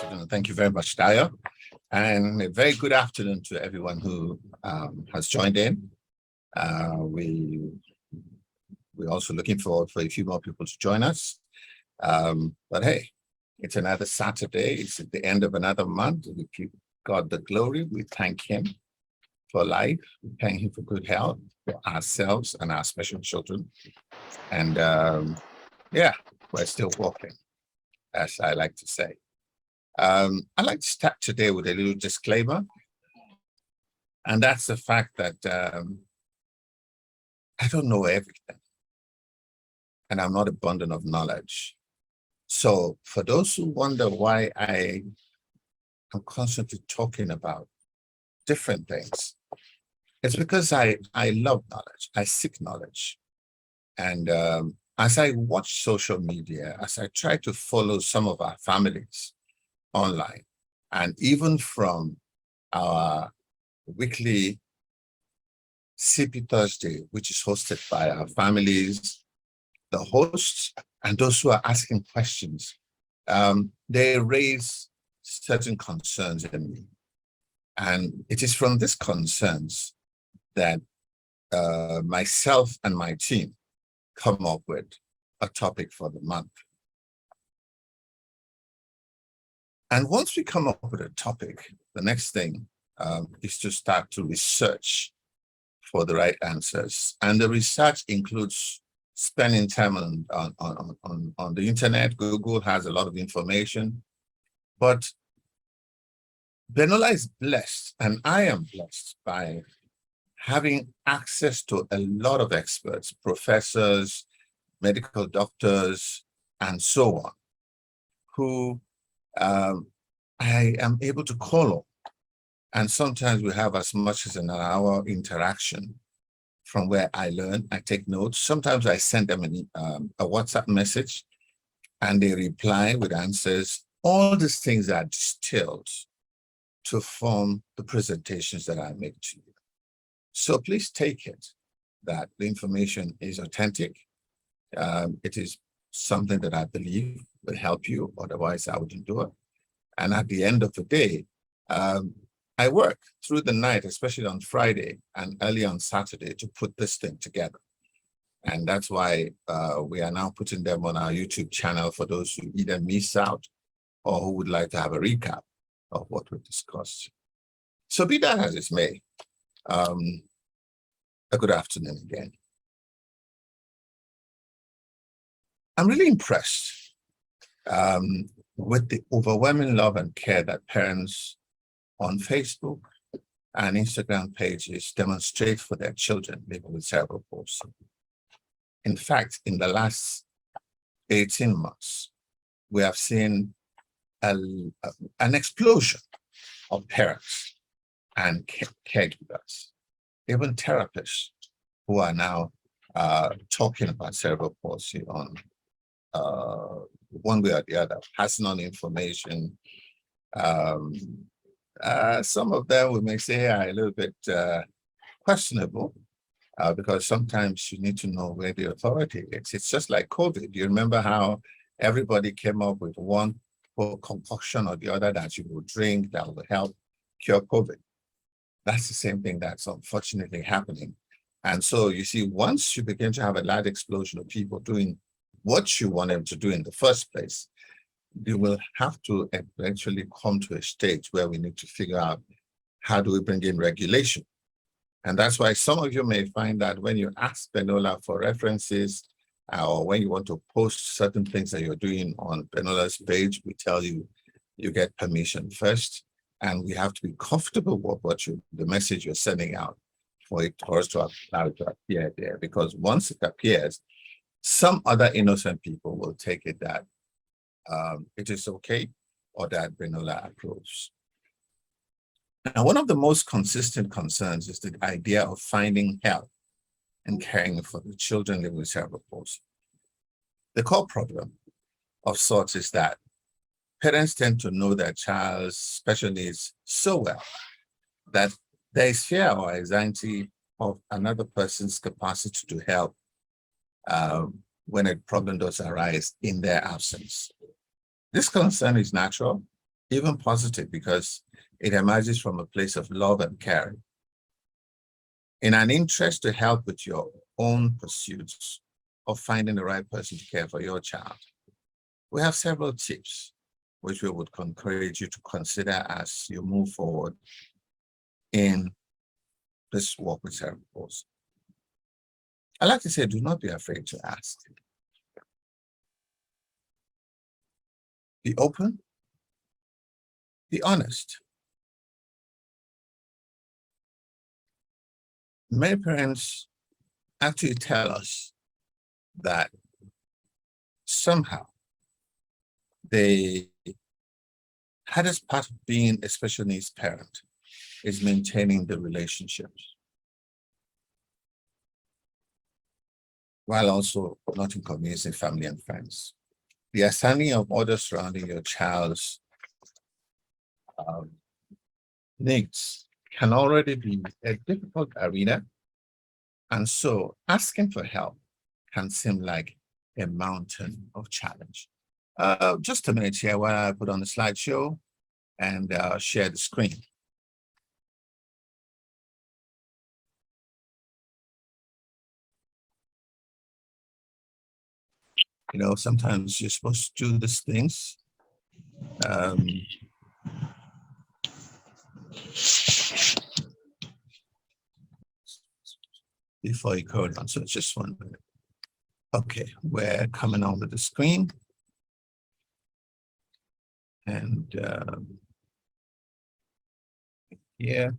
afternoon. Thank you very much, Daya. And a very good afternoon to everyone who has joined in. We're also looking forward for a few more people to join us. But hey, it's another Saturday. It's at the end of another month. We give God the glory. We thank Him for life. We thank Him for good health, for ourselves and our special children. And yeah, we're still walking, as I like to say. I'd like to start today with a little disclaimer. And that's the fact that I don't know everything. And I'm not abundant of knowledge. So for those who wonder why I am constantly talking about different things, it's because I love knowledge. I seek knowledge. And as I watch social media, as I try to follow some of our families online, and even from our weekly CP Thursday, which is hosted by our families, the hosts, and those who are asking questions, they raise certain concerns in me. And it is from these concerns that myself and my team come up with a topic for the month. And once we come up with a topic, the next thing is to start to research for the right answers. And the research includes spending time on the internet. Google has a lot of information, but Benola is blessed, and I am blessed by having access to a lot of experts, professors, medical doctors, and so on, who I am able to call on. And sometimes we have as much as an hour interaction from where I learn. I take notes. Sometimes I send them a WhatsApp message and they reply with answers. All these things are distilled to form the presentations that I make to you. So please take it that the information is authentic. It is something that I believe will help you. Otherwise, I wouldn't do it. And at the end of the day, I work through the night, especially on Friday and early on Saturday, to put this thing together. And that's why we are now putting them on our YouTube channel for those who either miss out or who would like to have a recap of what we discussed. So be that as it may, a good afternoon again. I'm really impressed with the overwhelming love and care that parents on Facebook and Instagram pages demonstrate for their children living with cerebral palsy. In fact, in the last 18 months, we have seen an explosion of parents and caregivers, even therapists who are now talking about cerebral palsy on one way or the other, passing on information. Some of them we may say are a little bit questionable because sometimes you need to know where the authority is. It's just like COVID. You remember how everybody came up with one concoction or the other that you would drink that will help cure COVID. That's the same thing that's unfortunately happening. And so you see, once you begin to have a large explosion of people doing what you want them to do in the first place, you will have to eventually come to a stage where we need to figure out how do we bring in regulation. And that's why some of you may find that when you ask Benola for references or when you want to post certain things that you're doing on Benola's page, we tell you, you get permission first. And we have to be comfortable with what the message you're sending out for us to allow it to appear there. Because once it appears, some other innocent people will take it that it is okay or that Benola approves. Now, one of the most consistent concerns is the idea of finding help and caring for the children living with cerebral palsy. The core problem of sorts is that parents tend to know their child's special needs so well that there is fear or anxiety of another person's capacity to help when a problem does arise in their absence. This concern is natural even positive, because it emerges from a place of love and care. In an interest to help with your own pursuits of finding the right person to care for your child, we have several tips which we would encourage you to consider as you move forward in this work with cerebral palsy. I like to say, do not be afraid to ask. Be open, be honest. Many parents actually tell us that somehow the hardest part of being a special needs parent is maintaining the relationships, while also not inconveniencing family and friends. The assigning of orders surrounding your child's needs can already be a difficult arena, and so asking for help can seem like a mountain of challenge. Just a minute here while I put on the slideshow and share the screen. You know, sometimes you're supposed to do these things. Before you code on, so it's just 1 minute. Okay, we're coming on with the screen. And yeah.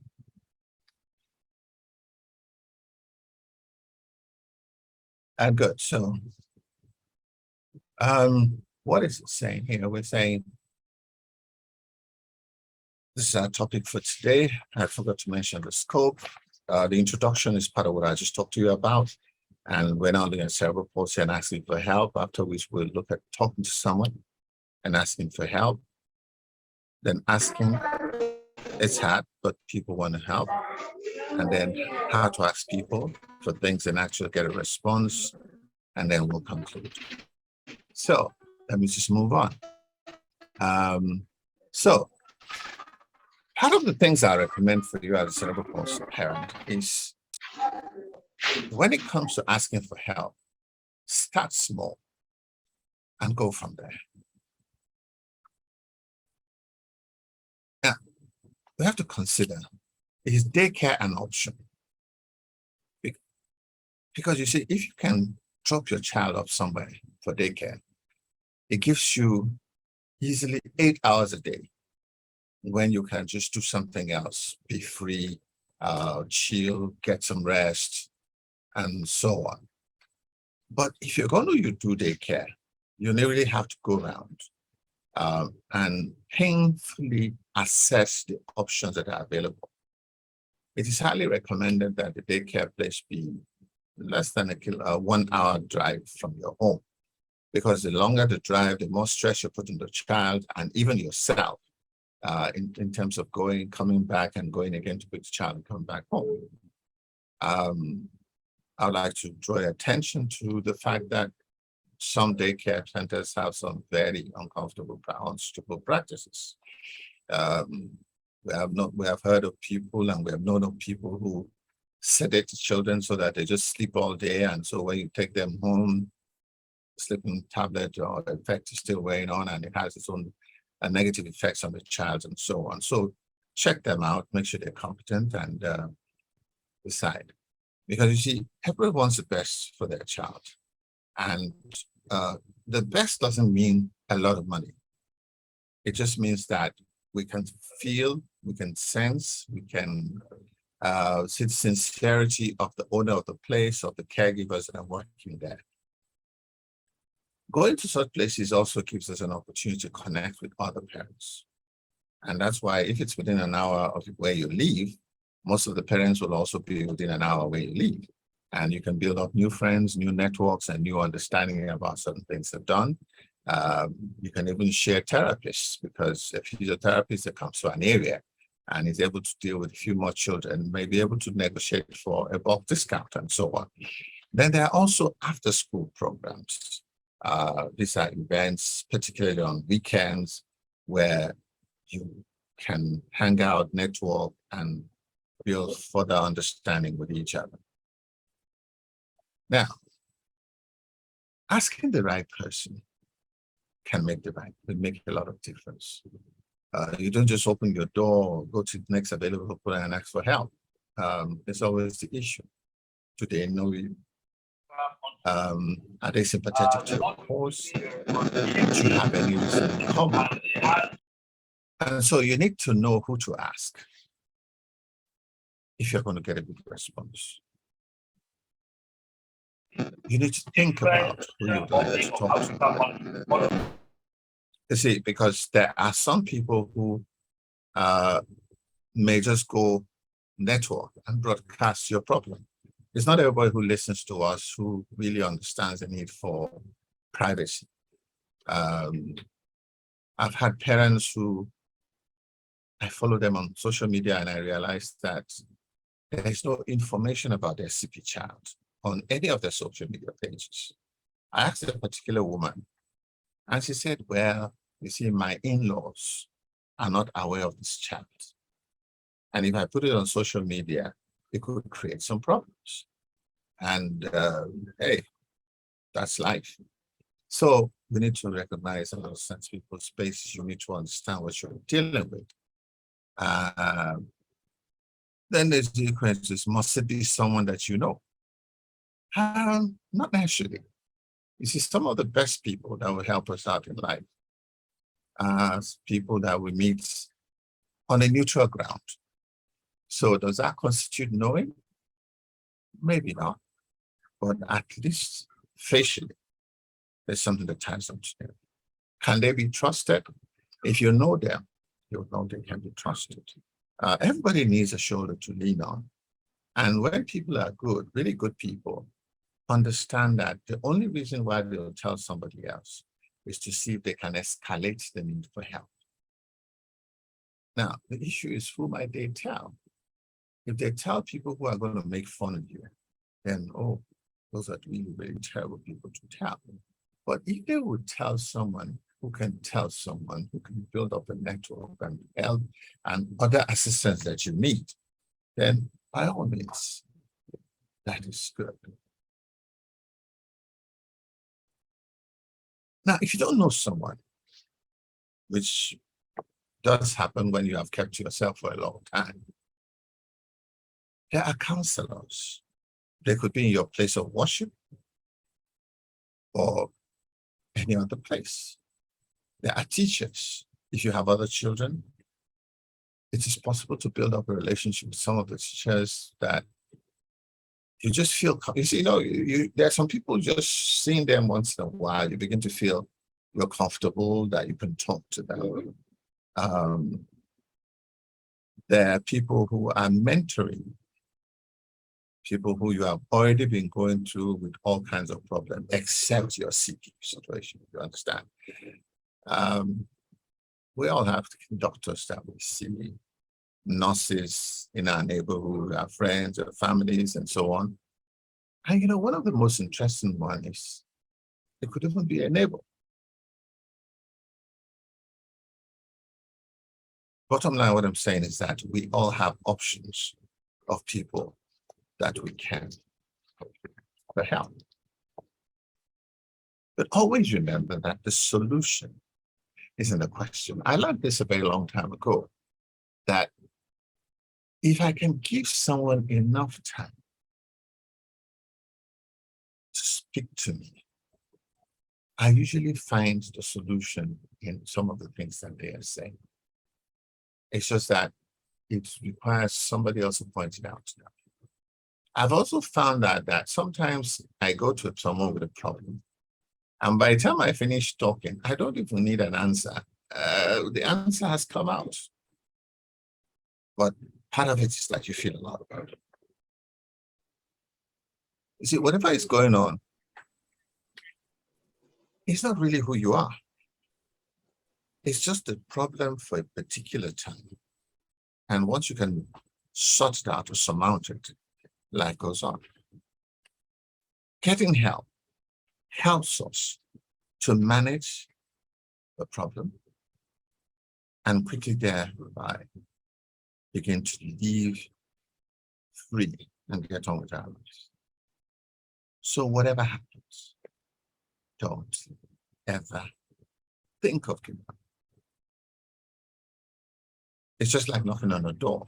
And good. So what is it saying here? We're saying this is our topic for today. I forgot to mention the scope. The introduction is part of what I just talked to you about. And we're now looking at cerebral palsy and asking for help, after which we'll look at talking to someone and asking for help. Then asking, it's hard, but people want to help. And then how to ask people for things and actually get a response. And then we'll conclude. So let me just move on. So part of the things I recommend for you as a cerebral palsy parent is, when it comes to asking for help, start small and go from there. Now, we have to consider, is daycare an option? Because you see, if you can drop your child off somewhere for daycare, it gives you easily 8 hours a day when you can just do something else, be free, chill, get some rest, and so on. But if you're going to do daycare, you really have to go around and painfully assess the options that are available. It is highly recommended that the daycare place be less than a 1 hour drive from your home, because the longer the drive, the more stress you put on the child and even yourself in terms of going, coming back and going again to pick the child and come back home. I would like to draw your attention to the fact that some daycare centers have some very uncomfortable, unsuitable practices. We have heard of people, and we have known of people who sedate children so that they just sleep all day, and so when you take them home, sleeping tablet or the effect is still weighing on, and it has its own negative effects on the child and so on. So check them out, make sure they're competent, and decide. Because you see, everyone wants the best for their child. And the best doesn't mean a lot of money. It just means that we can feel, we can sense, we can see the sincerity of the owner of the place, of the caregivers that are working there. Going to such places also gives us an opportunity to connect with other parents. And that's why if it's within an hour of where you live, most of the parents will also be within an hour where you live. And you can build up new friends, new networks, and new understanding about certain things they've done. You can even share therapists, because a physiotherapist that comes to an area and is able to deal with a few more children may be able to negotiate for a bulk discount and so on. Then there are also after-school programs. These are events, particularly on weekends, where you can hang out, network, and build further understanding with each other. Now, asking the right person can make a lot of difference. You don't just open your door, go to the next available person and ask for help. There's always the issue. Do they know you? Are they sympathetic to your cause? Do you have any reason in common? And so you need to know who to ask if you're going to get a good response. You need to think about who you'd like to talk to. You see, because there are some people who may just go network and broadcast your problem. It's not everybody who listens to us who really understands the need for privacy. I've had parents who I follow them on social media and I realized that there is no information about their CP child on any of their social media pages. I asked a particular woman and she said, well, you see, my in-laws are not aware of this child. And if I put it on social media, it could create some problems. And hey, that's life. So we need to recognize and understand people's spaces. You need to understand what you're dealing with. Then there's the question, must it be someone that you know? Not necessarily. You see, some of the best people that will help us out in life are people that we meet on a neutral ground. So does that constitute knowing? Maybe not, but at least facially, there's something that ties them together. Can they be trusted? If you know them, you'll know they can be trusted. Everybody needs a shoulder to lean on. And when people are good, really good people, understand that the only reason why they'll tell somebody else is to see if they can escalate the need for help. Now, the issue is, who might they tell? If they tell people who are going to make fun of you, then, oh, those are really, really terrible people to tell. But if they would tell someone who can tell someone who can build up a network and help and other assistance that you need, then by all means, that is good. Now, if you don't know someone, which does happen when you have kept to yourself for a long time, there are counselors. They could be in your place of worship or any other place. There are teachers. If you have other children, it is possible to build up a relationship with some of the teachers that you just feel, you see, there are some people just seeing them once in a while, you begin to feel you're comfortable, that you can talk to them. There are people who are mentoring, people who you have already been going through with all kinds of problems, except your CP situation, you understand. We all have doctors that we see, nurses in our neighborhood, our friends, our families, and so on. And one of the most interesting ones is, it could even be a neighbor. Bottom line, what I'm saying is that we all have options of people that we can help. But always remember that the solution isn't a question. I learned this a very long time ago, that if I can give someone enough time to speak to me, I usually find the solution in some of the things that they are saying. It's just that it requires somebody else to point it out to them. I've also found that sometimes I go to someone with a problem, and by the time I finish talking, I don't even need an answer. The answer has come out. But part of it is that you feel a lot about it. You see, whatever is going on, it's not really who you are. It's just a problem for a particular time. And once you can sort it out or surmount it, life goes on. Getting help helps us to manage the problem and quickly thereby begin to live free and get on with our lives. So whatever happens, don't ever think of giving up. It's just like knocking on a door.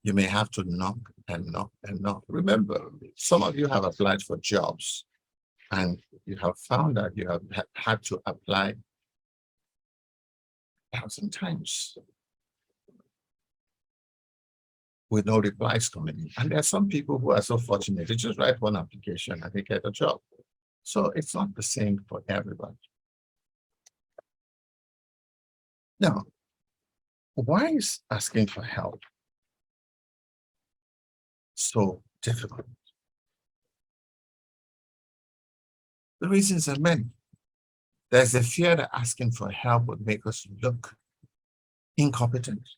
You may have to knock and knock and knock. Remember, some of you have applied for jobs and you have found that you have had to apply 1,000 times with no replies coming in. And there are some people who are so fortunate, they just write one application and they get a job. So it's not the same for everybody. Now, why is asking for help so difficult? The reasons are many. There's the fear that asking for help would make us look incompetent,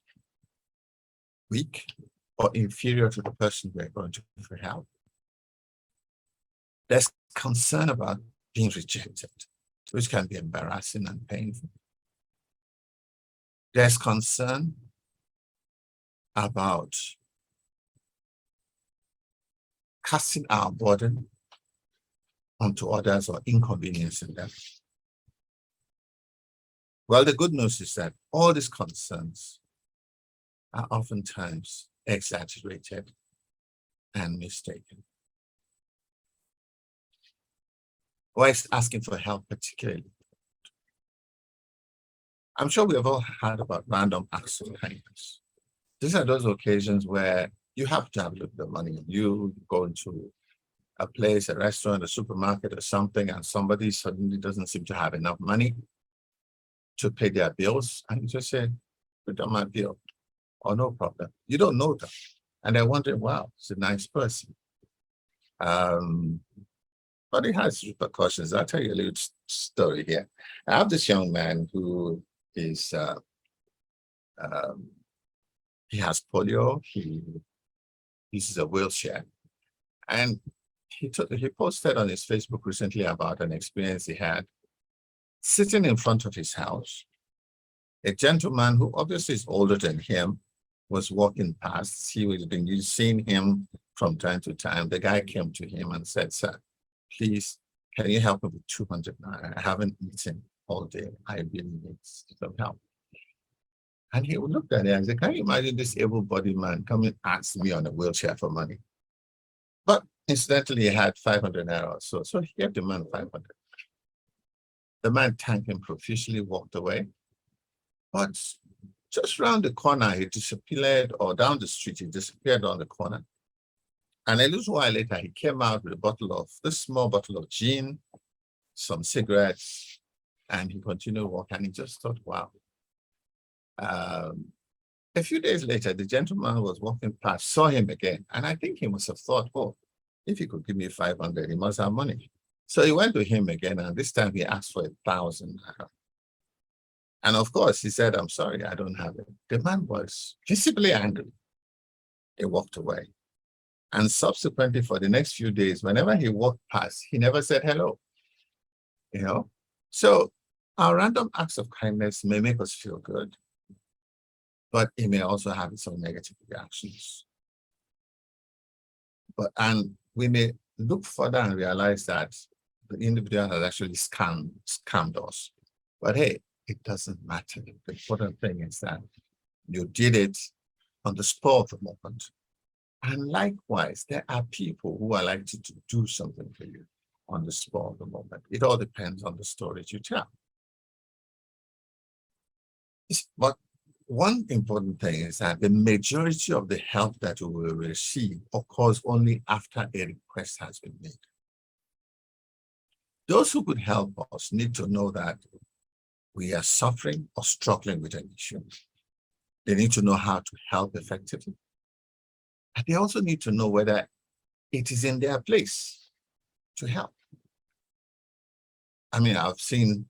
weak, or inferior to the person we're going to for help. There's concern about being rejected, which can be embarrassing and painful. There's concern about casting our burden onto others or inconveniencing them. Well, the good news is that all these concerns are oftentimes exaggerated and mistaken. Why is asking for help particularly? I'm sure we have all heard about random acts of kindness. These are those occasions where you have to have a little bit of money. You go into a place, a restaurant, a supermarket or something, and somebody suddenly doesn't seem to have enough money to pay their bills. And you just say, put on my bill. Oh, no problem. You don't know them. And they're wondering, wow, it's a nice person. But it has repercussions. I'll tell you a little story here. I have this young man who is, he has polio. He uses a wheelchair. And he posted on his Facebook recently about an experience he had sitting in front of his house. A gentleman who obviously is older than him was walking past. He was been seeing him from time to time. The guy came to him and said, sir, please, can you help me with 200 naira? I haven't eaten all day. I really need some help. And he looked at it and said, can you imagine this able-bodied man coming and ask me on a wheelchair for money? But incidentally, he had 500 naira or so he gave the man 500. The man thanked him profusely, walked away. But just round the corner, he disappeared, or down the street, he disappeared on the corner. And a little while later, he came out with a bottle of, this small bottle of gin, some cigarettes, and he continued walking. And he just thought, wow. A few days later, the gentleman was walking past, saw him again. And I think he must have thought, oh, if he could give me 500, he must have money. So he went to him again, and this time he asked for 1,000. And of course, he said, I'm sorry, I don't have it. The man was visibly angry. He walked away. And subsequently, for the next few days, whenever he walked past, he never said hello. You know? So our random acts of kindness may make us feel good, but it may also have its own negative reactions. And we may look further and realize that the individual has actually scammed us. But hey, it doesn't matter. The important thing is that you did it on the spur of the moment. And likewise, there are people who are likely to do something for you on the spur of the moment. It all depends on the stories you tell. But one important thing is that the majority of the help that we will receive occurs only after a request has been made. Those who could help us need to know that we are suffering or struggling with an issue. They need to know how to help effectively. And they also need to know whether it is in their place to help. I mean, I've seen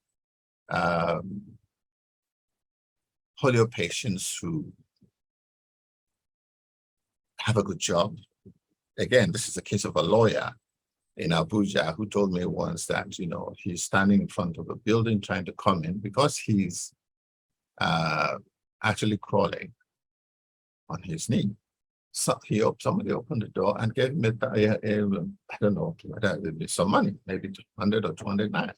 polio patients who have a good job. Again, this is a case of a lawyer in Abuja who told me once that, you know, he's standing in front of a building trying to come in because he's actually crawling on his knee. So somebody opened the door and gave him I don't know whether it be some money, maybe 200 or 209.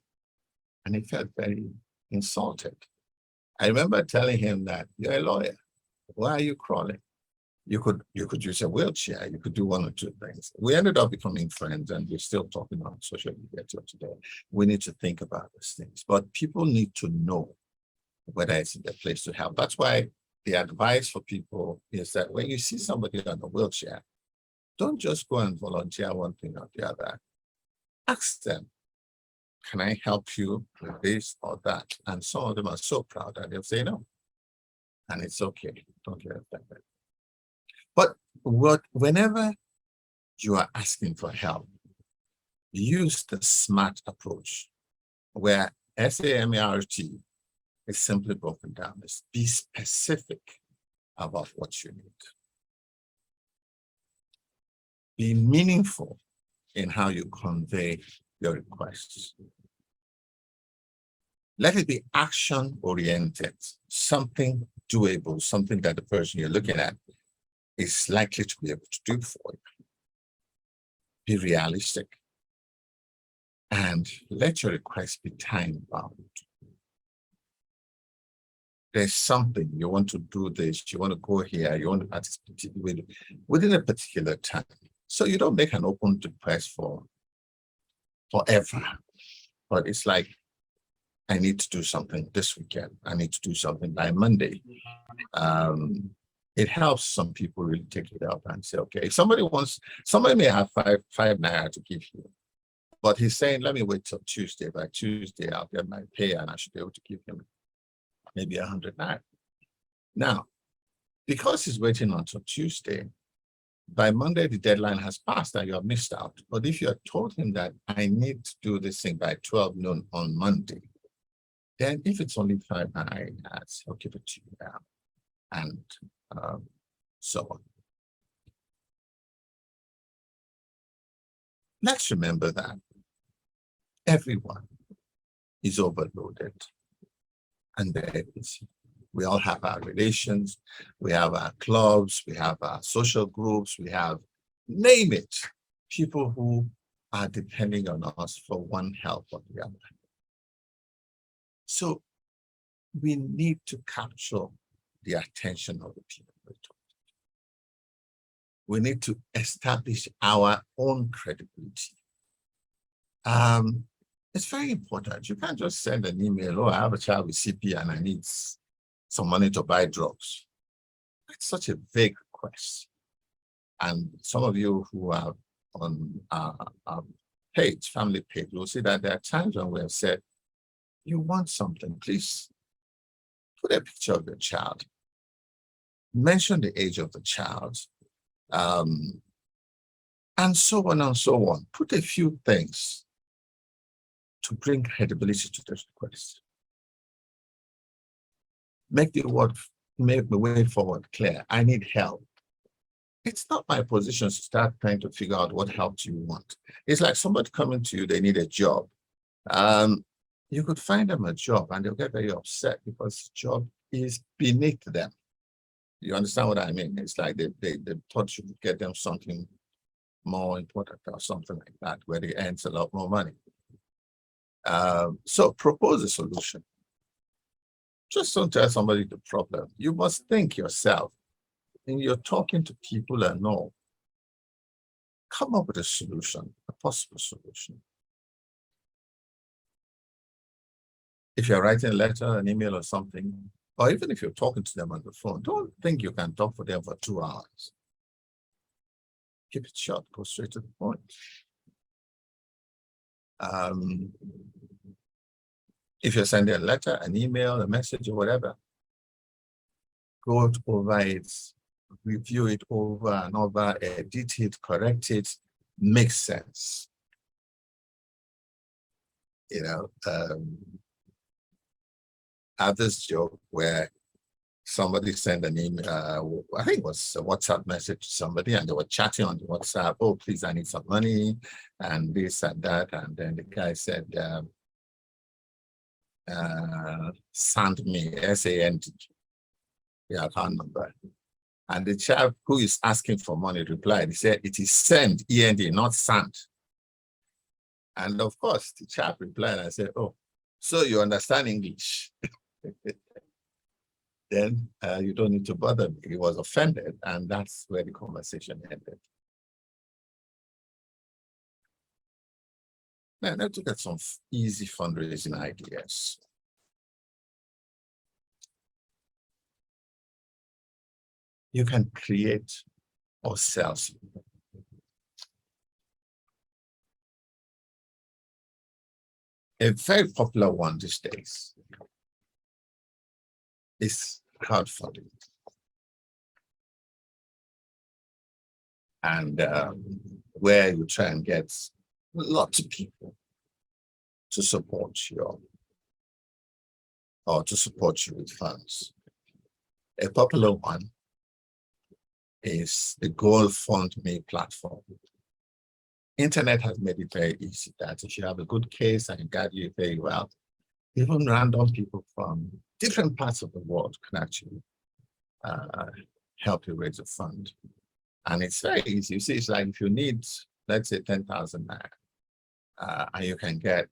And he felt very insulted. I remember telling him that you're a lawyer. Why are you crawling? You could use a wheelchair. You could do one or two things. We ended up becoming friends, and we're still talking on social media till today. We need to think about these things, but people need to know whether it's their place to help. That's why the advice for people is that when you see somebody on a wheelchair, don't just go and volunteer one thing or the other. Ask them, can I help you with this or that? And some of them are so proud that they'll say no. And it's okay. Don't get offended. But whenever you are asking for help, use the SMART approach, where SAMART is simply broken down. Is be specific about what you need. Be meaningful in how you convey your requests. Let it be action-oriented, something doable, something that the person you're looking at is likely to be able to do for you. Be realistic, and let your request be time-bound. There's something you want to do this, you want to go here, you want to participate within a particular time. So you don't make an open request for forever, but it's like, I need to do something this weekend. I need to do something by Monday. It helps some people really take it up and say, okay, if somebody may have five naira to give you, but he's saying, let me wait till Tuesday. By Tuesday, I'll get my pay and I should be able to give him maybe 100 naira. Now, because he's waiting until Tuesday, by Monday, the deadline has passed and you have missed out. But if you had told him that I need to do this thing by 12 noon on Monday, then if it's only 5 naira, I'll give it to you now. And so on. Let's remember that everyone is overloaded. And there is. We all have our relations, we have our clubs, we have our social groups, we have, name it, people who are depending on us for one help or the other. So we need to capture the attention of the people. We need to establish our own credibility. It's very important. You can't just send an email, oh, I have a child with CP and I need some money to buy drugs. It's such a vague request. And some of you who are on our page, family page, will see that there are times when we have said, you want something, please put a picture of your child, mention the age of the child, and so on and so on. Put a few things to bring credibility to this request. Make the way forward clear. I need help. It's not my position to start trying to figure out what help do you want. It's like somebody coming to you, they need a job. You could find them a job and they'll get very upset because the job is beneath them. You understand what I mean? It's like they thought you could get them something more important or something like that, where they earn a lot more money. So propose a solution. Just don't tell somebody the problem. You must think yourself. And you're talking to people and know. Come up with a solution, a possible solution. If you're writing a letter, an email or something, or even if you're talking to them on the phone, don't think you can talk for them for 2 hours. Keep it short, go straight to the point. If you're sending a letter, an email, a message, or whatever, go over it, review it over and over, edit it, correct it, make sense. You know, I have this joke where somebody sent an email, I think it was a WhatsApp message to somebody, and they were chatting on the WhatsApp, oh, please, I need some money, and this and that. And then the guy said, send me, S-A-N-D. the account number. And the chap who is asking for money replied, he said, it is send, END, not sent. And of course, the chap replied, I said, oh, so you understand English? Then you don't need to bother me. He was offended, and that's where the conversation ended. Now, let's look at some easy fundraising ideas. You can create or sell something. A very popular one these days is crowdfunding. And where you try and get lots of people to support you with funds. A popular one is the GoFundMe platform. Internet has made it very easy that if you have a good case and guide you very well, even random people from different parts of the world can actually help you raise a fund. And it's very easy. You see, it's like if you need, let's say, 10,000 naira, and you can get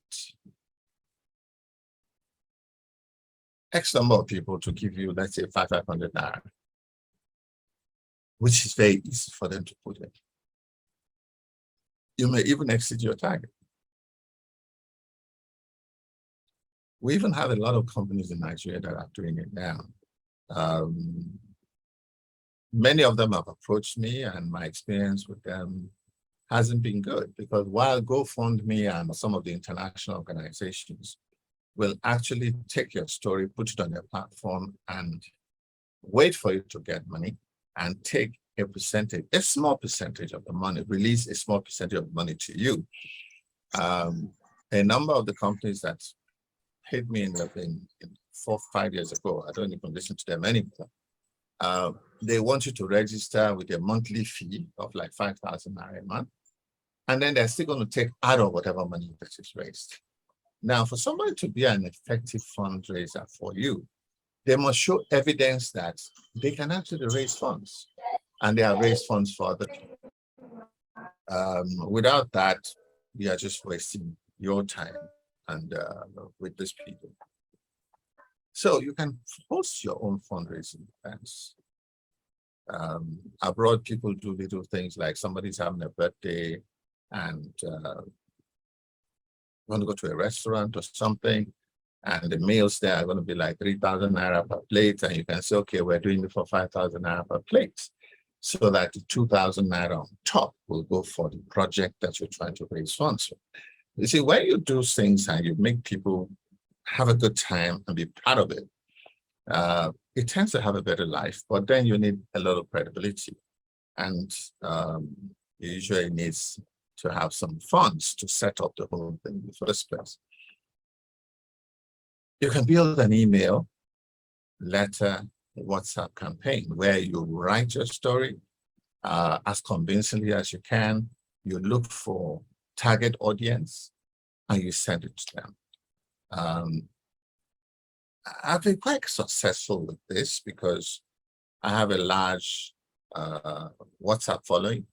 X number of people to give you, let's say, 500 naira, which is very easy for them to put in. You may even exceed your target. We even have a lot of companies in Nigeria that are doing it now. Many of them have approached me, and my experience with them hasn't been good, because while GoFundMe and some of the international organizations will actually take your story, put it on their platform, and wait for you to get money and take a percentage, a small percentage of the money, release a small percentage of the money to you. A number of the companies that paid me in 4 or 5 years ago, I don't even listen to them anymore. They want you to register with a monthly fee of like 5,000 naira a month, and then they're still going to take out of whatever money that is raised. Now, for somebody to be an effective fundraiser for you, they must show evidence that they can actually raise funds, and they have raised funds for other people. Without that, you are just wasting your time and with these people. So you can host your own fundraising events. Abroad, people do little things like somebody's having a birthday and want to go to a restaurant or something, and the meals there are going to be like 3,000 naira per plate, and you can say, okay, we're doing it for 5,000 naira per plate, so that the 2,000 naira on top will go for the project that you're trying to raise funds for. You see, when you do things and you make people have a good time and be proud of it, it tends to have a better life, but then you need a lot of credibility, and you usually needs to have some funds to set up the whole thing in the first place. You can build an email, letter, WhatsApp campaign where you write your story as convincingly as you can. You look for target audience and you send it to them. I've been quite successful with this because I have a large WhatsApp following,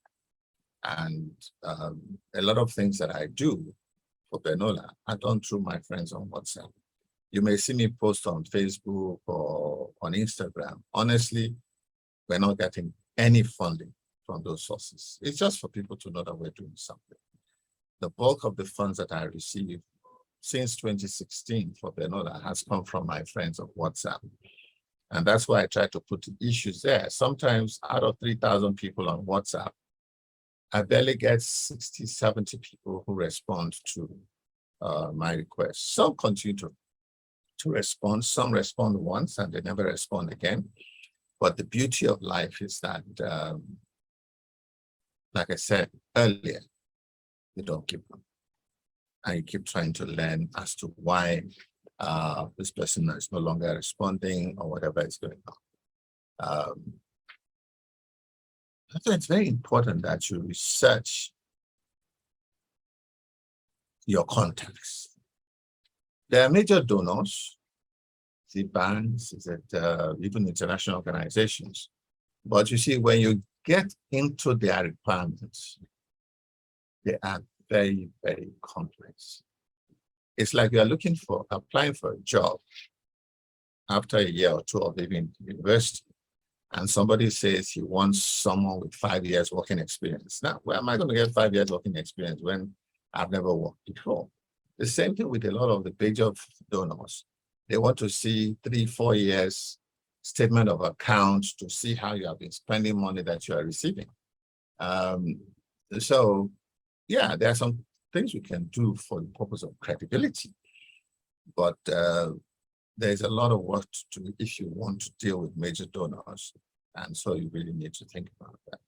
and a lot of things that I do for Benola are done through my friends on WhatsApp. You may see me post on Facebook or on Instagram. Honestly, we're not getting any funding from those sources. It's just for people to know that we're doing something. The bulk of the funds that I received since 2016 for Benola has come from my friends on WhatsApp. And that's why I try to put issues there. Sometimes out of 3,000 people on WhatsApp, I barely get 60, 70 people who respond to my requests. Some continue to respond, some respond once and they never respond again. But the beauty of life is that, like I said earlier, you don't give up. And you keep trying to learn as to why this person is no longer responding or whatever is going on. So it's very important that you research your contacts. There are major donors Is it banks? Is it even international organizations? But you see, when you get into their requirements, they are very, very complex. It's like you're applying for a job after a year or two of living in university, and somebody says he wants someone with 5 years working experience. Now, where am I going to get 5 years working experience when I've never worked before? The same thing with a lot of the page of donors. They want to see 3, 4 years statement of accounts to see how you have been spending money that you are receiving. So, yeah, there are some things we can do for the purpose of credibility, but there's a lot of work to do if you want to deal with major donors. And so you really need to think about that.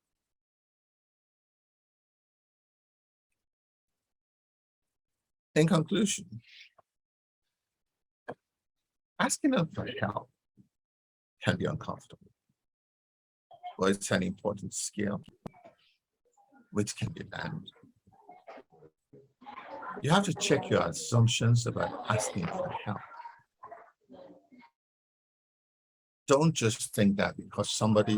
In conclusion, asking them for help can be uncomfortable, but it's an important skill which can be learned. You have to check your assumptions about asking for help. Don't just think that because somebody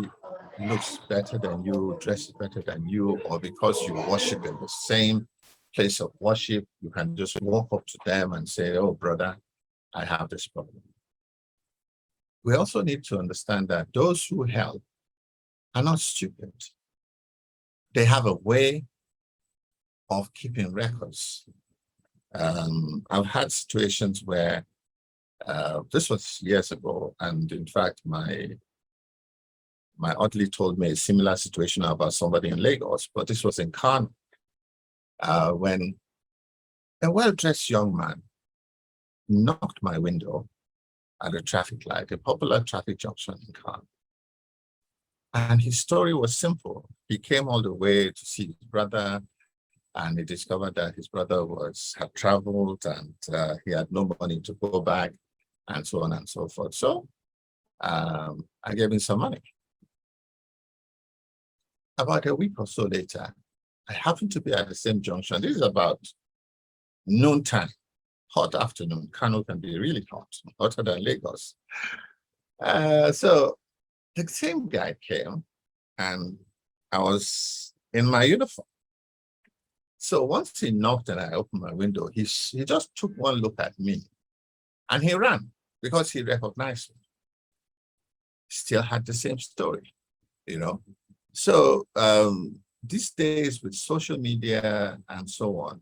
looks better than you, dresses better than you, or because you worship in the same place of worship, you can just walk up to them and say, oh, brother, I have this problem. We also need to understand that those who help are not stupid. They have a way of keeping records. I've had situations where this was years ago, and in fact, my audley told me a similar situation about somebody in Lagos, but this was in Kano, when a well-dressed young man knocked my window at a traffic light, a popular traffic junction in Kano. And his story was simple. He came all the way to see his brother, and he discovered that his brother had traveled and he had no money to go back, and so on and so forth. So I gave him some money. About a week or so later, I happened to be at the same junction. This is about noontime, hot afternoon. Kano can be really hot, hotter than Lagos. So the same guy came, and I was in my uniform. So once he knocked and I opened my window, he just took one look at me and he ran because he recognized me. Still had the same story, you know. So these days with social media and so on,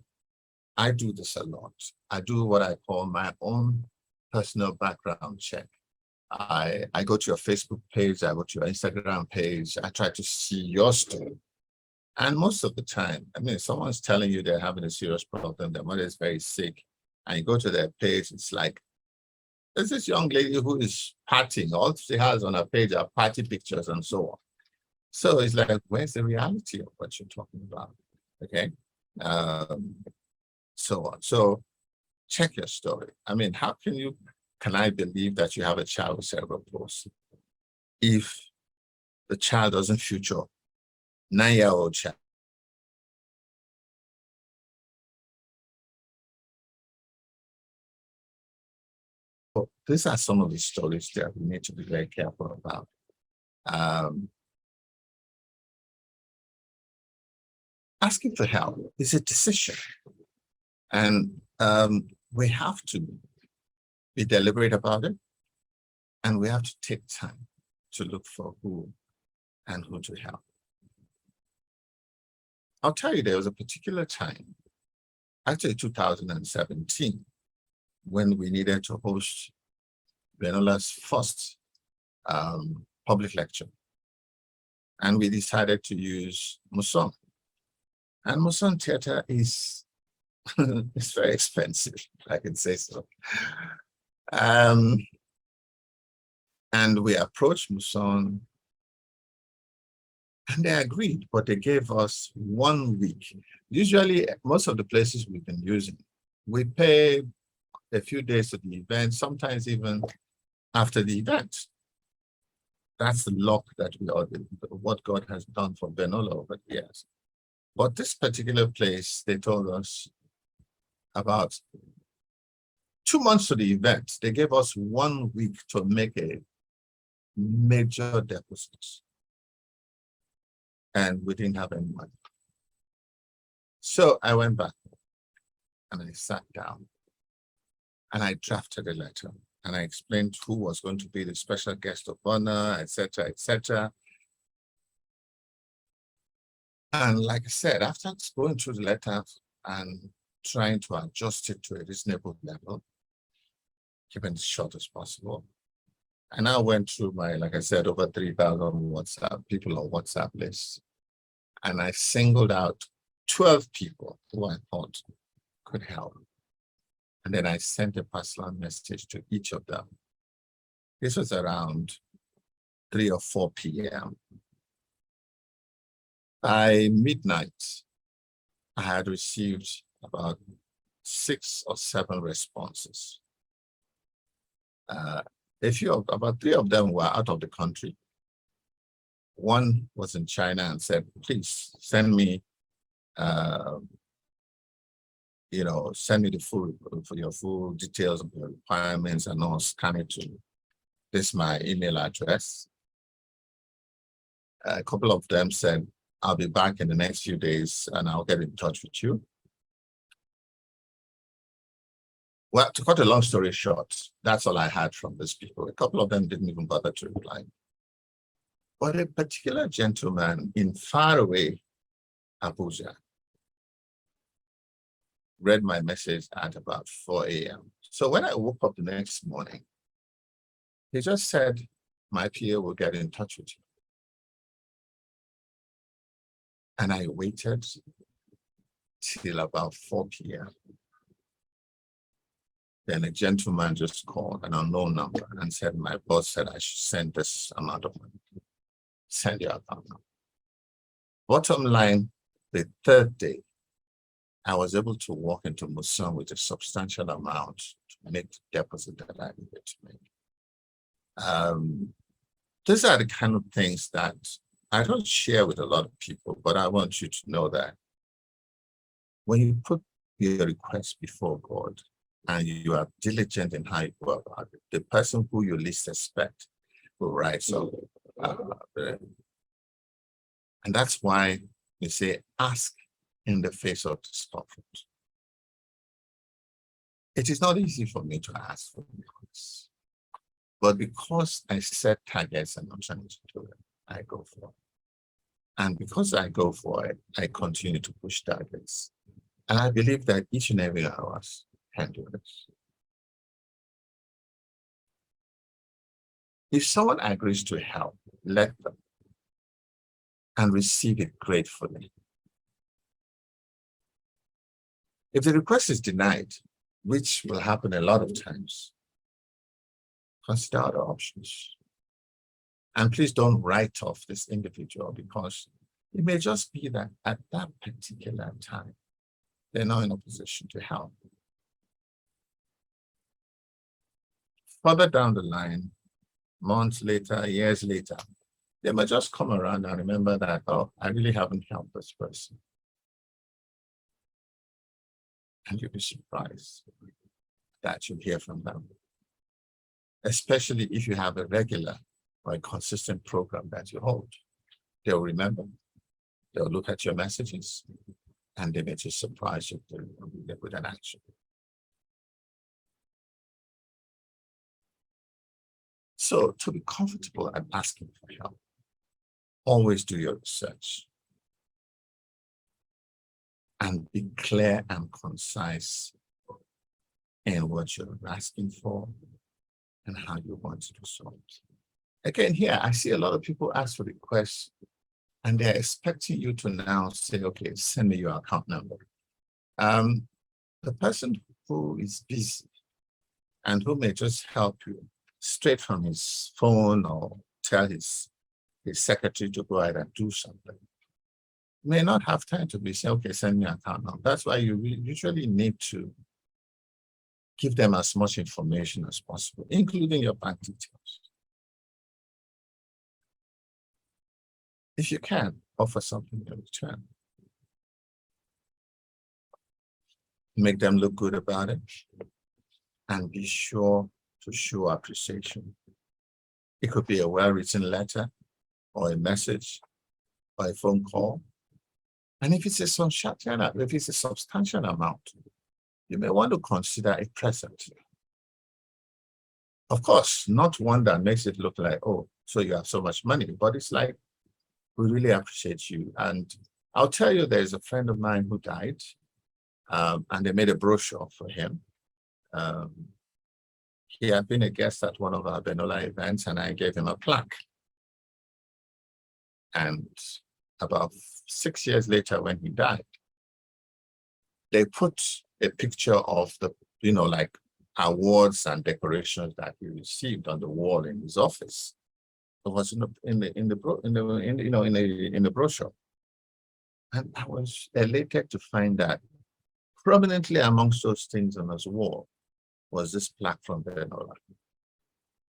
I do this a lot. I do what I call my own personal background check. I go to your Facebook page, I go to your Instagram page, I try to see your story. And most of the time, I mean, if someone's telling you they're having a serious problem, their mother is very sick, and you go to their page, it's like, there's this young lady who is partying. All she has on her page are party pictures and so on. So it's like, where's the reality of what you're talking about? Okay. So on. So check your story. I mean, how can I believe that you have a child with cerebral palsy if the child doesn't feature 9-year-old child? So these are some of the stories that we need to be very careful about. Asking for help is a decision, and we have to be deliberate about it, and we have to take time to look for who to help. I'll tell you, there was a particular time, actually 2017, when we needed to host Benola's first public lecture. And we decided to use Muson. And Muson theater is it's very expensive, I can say so. And we approached Muson, and they agreed, but they gave us 1 week. Usually, most of the places we've been using, we pay a few days to the event, sometimes even after the event. That's the luck that what God has done for Benola over the years. But this particular place, they told us about 2 months to the event, they gave us 1 week to make a major deposit. And we didn't have any money. So I went back and I sat down and I drafted a letter and I explained who was going to be the special guest of honor, etc., etc. And like I said, after going through the letter and trying to adjust it to a reasonable level, keeping it short as possible, I now went through my, like I said, over 3,000 WhatsApp people on WhatsApp lists, and I singled out 12 people who I thought could help. And then I sent a personal message to each of them. This was around 3 or 4 p.m. By midnight, I had received about 6 or 7 responses. About 3 of them were out of the country. One was in China and said, please send me, send me your full details of your requirements, and I'll scan it to this, my email address. A couple of them said, I'll be back in the next few days and I'll get in touch with you. Well, to cut a long story short, that's all I had from these people. A couple of them didn't even bother to reply. But a particular gentleman in faraway Abuja read my message at about 4 a.m. So when I woke up the next morning, he just said, my PA will get in touch with you. And I waited till about 4 p.m. Then a gentleman just called, an unknown number, and said, my boss said I should send this amount of money. Send your account number. Bottom line, the third day, I was able to walk into Musan with a substantial amount to make the deposit that I needed to make. These are the kind of things that I don't share with a lot of people, but I want you to know that when you put your request before God and you are diligent in how you go about it, the person who you least expect will rise up. And that's why we say, ask in the face of discomfort. It is not easy for me to ask for requests, but because I set targets and I'm trying to do it, I go for it. And because I go for it, I continue to push targets. And I believe that each and every one of us can do this. If someone agrees to help, let them and receive it gratefully. If the request is denied, which will happen a lot of times, consider other options. And please don't write off this individual, because it may just be that at that particular time, they're not in a position to help. Further down the line, months later, years later, they might just come around and remember that, oh, I really haven't helped this person. And you'll be surprised that you hear from them, especially if you have a regular or a consistent program that you hold. They'll remember, they'll look at your messages, and they may just surprise you with an action. So to be comfortable at asking for help, always do your research and be clear and concise in what you're asking for and how you want to do so. Again, here, I see a lot of people ask for requests and they're expecting you to now say, okay, send me your account number. The person who is busy and who may just help you straight from his phone or tell his secretary to go ahead and do something, may not have time to be saying, okay, send me an account number. That's why you usually need to give them as much information as possible, including your bank details. If you can, offer something in return. Make them look good about it and be sure to show appreciation. It could be a well-written letter or a message or a phone call. And if it's a substantial amount, you may want to consider a present. Of course, not one that makes it look like, oh, so you have so much money, but it's like, we really appreciate you. And I'll tell you, there's a friend of mine who died, and they made a brochure for him. He had been a guest at one of our Benola events, and I gave him a plaque. And about 6 years later, when he died, they put a picture of the, like awards and decorations that he received on the wall in his office. It was in the brochure. And I was elated to find that prominently amongst those things on his wall was this plaque from Benola.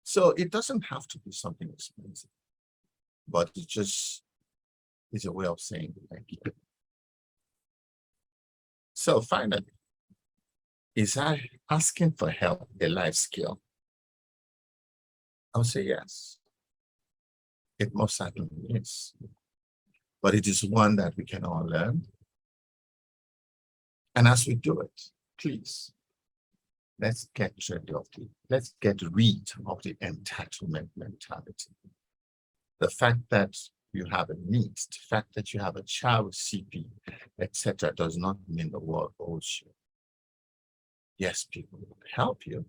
So it doesn't have to be something expensive, but it just is a way of saying thank you. So finally, is asking for help a life skill? I would say yes. It most certainly is. But it is one that we can all learn. And as we do it, please, let's get rid of the entitlement mentality. The fact that you have a need, the fact that you have a child with CP, etc., does not mean the world owes you. Yes, people will help you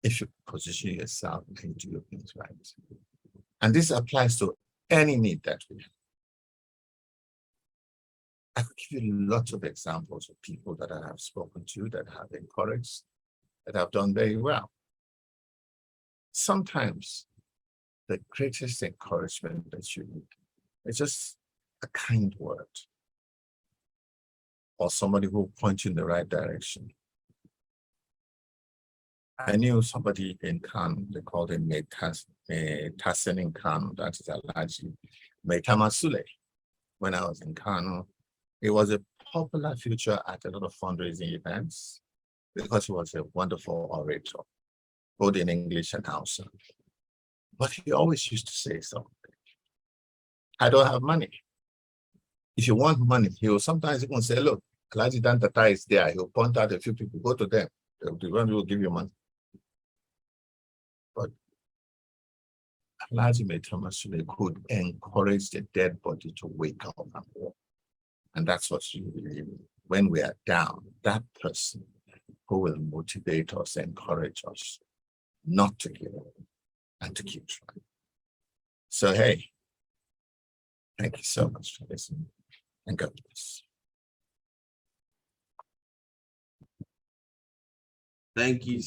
if you position yourself and do your things right. And this applies to any need that we have. I could give you lots of examples of people that I have spoken to that have encouraged, that have done very well. Sometimes the greatest encouragement that you need is just a kind word, or somebody who will point you in the right direction. I knew somebody in Kano, they called him Tassen in Kano, that is Alaji Metamasule. When I was in Kano, he was a popular feature at a lot of fundraising events because he was a wonderful orator, both in English and Hausa. But he always used to say something. I don't have money. If you want money, he will sometimes even say, look, Alaji Dantata is there. He'll point out a few people, go to them. The one who will give you money. But Alaji Metamasule could encourage the dead body to wake up and walk. And that's what you believe. When we are down, that person who will motivate us, encourage us not to give up and to keep trying. So, hey, thank you so much for listening, and God bless. Thank you.